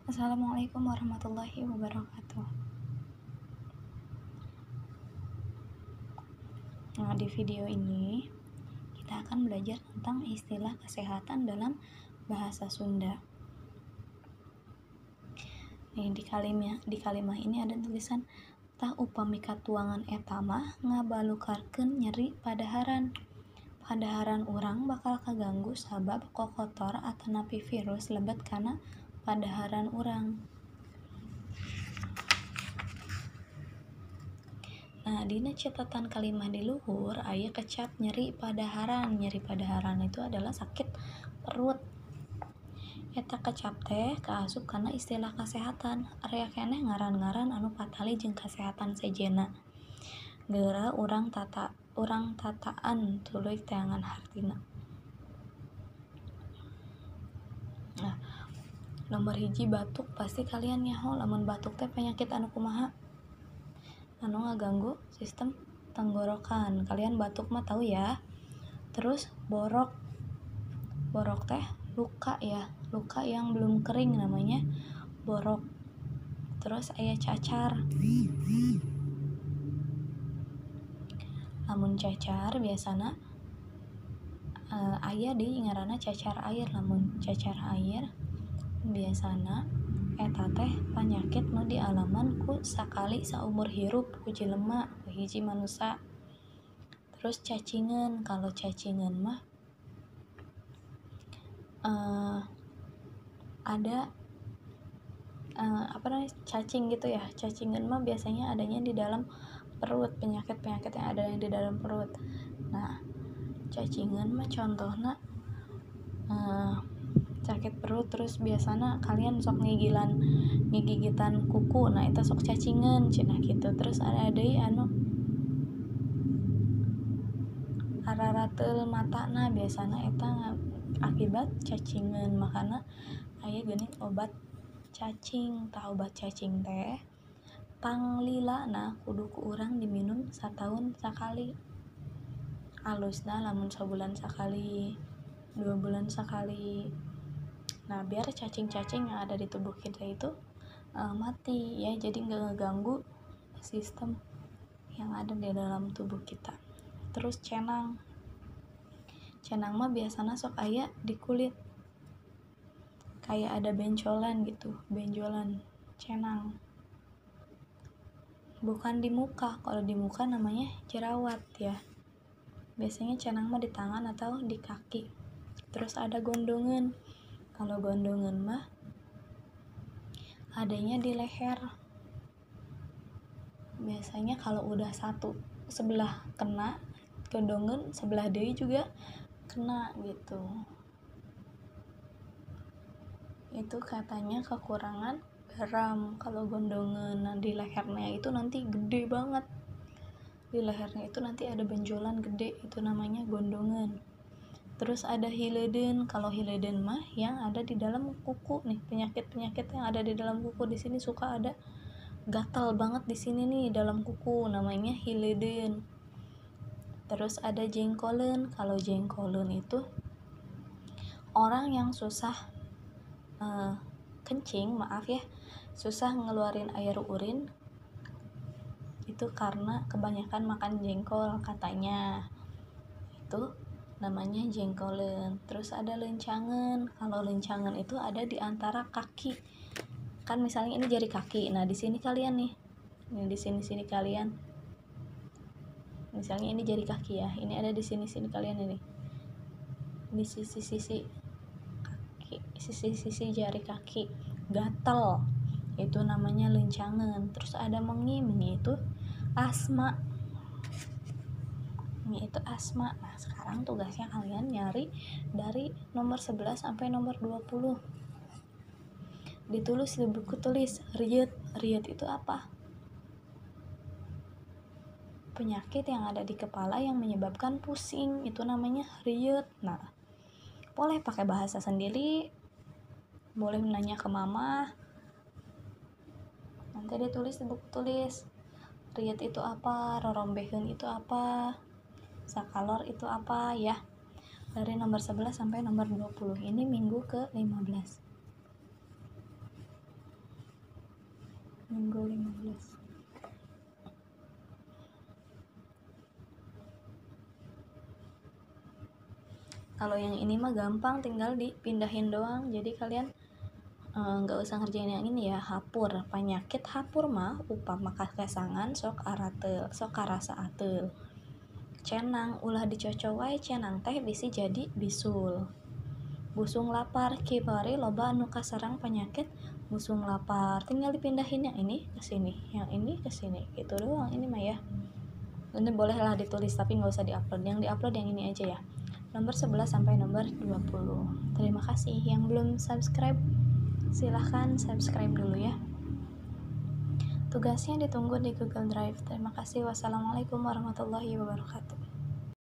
Assalamualaikum warahmatullahi wabarakatuh. Nah, di video ini kita akan belajar tentang istilah kesehatan dalam bahasa Sunda. Nih, di kalimah ini ada tulisan tah upami katuangan eta mah ngabalukarkeun nyeri padaharan. Padaharan urang bakal kaganggu sabab kokotor atanapi virus lebet kana padaharan urang. Nah, dina catatan kalimah di luhur aya kecap nyeri padaharan. Nyeri padaharan itu adalah sakit perut. Eta kecap teh kaasup kana istilah kesehatan. Area keneh ngaran-ngaran anu patali jeung kesehatan sejenna. Geura urang tataan tuluy teangan hartina. Nah, nomor hiji batuk pasti kalian nyaho lamun batuk teh penyakit anu kumaha? Anu ngaganggu sistem tenggorokan. Kalian batuk mah tahu ya. Terus borok teh luka ya, luka yang belum kering namanya borok. Terus aya cacar. Lamun cacar biasana aya di ngaranna cacar air. Lamun cacar air biasana eta teh panyakit nu dialaman ku sakali saumur hirup ku jelema, ku hiji manusia. Terus cacingan, kalau cacingan mah ada cacing gitu ya. Cacingan mah biasanya adanya di dalam perut, penyakit-penyakit yang ada di dalam perut. Nah, cacingan mah contohna sakit perut. Terus biasana kalian sok ngigigitan kuku, nah itu sok cacingan cenah gitu. Terus ada deui anu ararateul matana, biasana eta akibat cacingan. Makana aya geuning obat cacing. Tah obat cacing teh panglilana kudu ku urang diminum sataun sakali. Alusna lamun sabulan sakali, 2 bulan sakali. Nah, biar cacing-cacing yang ada di tubuh kita itu mati ya, jadi nggak ngeganggu sistem yang ada di dalam tubuh kita. Terus cenang mah biasanya sok aya di kulit, kayak ada benjolan gitu, benjolan cenang. Bukan di muka, kalau di muka namanya jerawat ya. Biasanya cenang mah di tangan atau di kaki. Terus ada gondongan. Kalau gondongan mah adanya di leher. Biasanya kalau udah satu sebelah kena gondongan, sebelah deui juga kena gitu. Itu katanya kekurangan garam kalau gondongan. Nah, di lehernya itu nanti gede banget. Di lehernya itu nanti ada benjolan gede, itu namanya gondongan. Terus ada hileuden. Kalau hileuden mah yang ada di dalam kuku nih, penyakit-penyakit yang ada di dalam kuku. Di sini suka ada gatal banget di sini nih dalam kuku, namanya hileuden. Terus ada jengkolen. Kalau jengkolen itu orang yang susah kencing, susah ngeluarin air urin, itu karena kebanyakan makan jengkol katanya. Itu namanya jengkolen. Terus ada lencangan. Kalau lencangan itu ada di antara kaki. Kan misalnya ini jari kaki. Nah, di sini kalian nih. Ini di sini kalian. Misalnya ini jari kaki ya. Ini ada di sini kalian ini. Di sisi-sisi kaki, sisi-sisi jari kaki gatal. Itu namanya lencangan. Terus ada mengi itu asma. Itu asma. Nah, sekarang tugasnya kalian nyari dari nomor 11 sampai nomor 20. Ditulis di buku tulis riet. Riet itu apa? Penyakit yang ada di kepala yang menyebabkan pusing, itu namanya riet. Nah, boleh pakai bahasa sendiri, boleh menanya ke mama. Nanti dia tulis di buku tulis riet itu apa, rorombeheun itu apa, sakalor itu apa ya. Dari nomor 11 sampai nomor 20. Ini minggu ke-15. minggu 15. Kalau yang ini mah gampang, tinggal dipindahin doang, jadi kalian nggak usah ngerjain yang ini ya. Hapur, penyakit hapur mah upama kasangan sok aratel, sok karasa atel. Cenang ulah dicocok wae, cenang teh bisi jadi bisul. Busung lapar, kibari loba anu kasarang penyakit busung lapar, tinggal dipindahin yang ini ke sini, yang ini ke sini, gitu doang ini mah ya. Ini bolehlah ditulis tapi nggak usah diupload, yang diupload yang ini aja ya, nomor 11 sampai nomor 20. Terima kasih. Yang belum subscribe silahkan subscribe dulu ya. Tugasnya ditunggu di Google Drive. Terima kasih. Wassalamualaikum warahmatullahi wabarakatuh.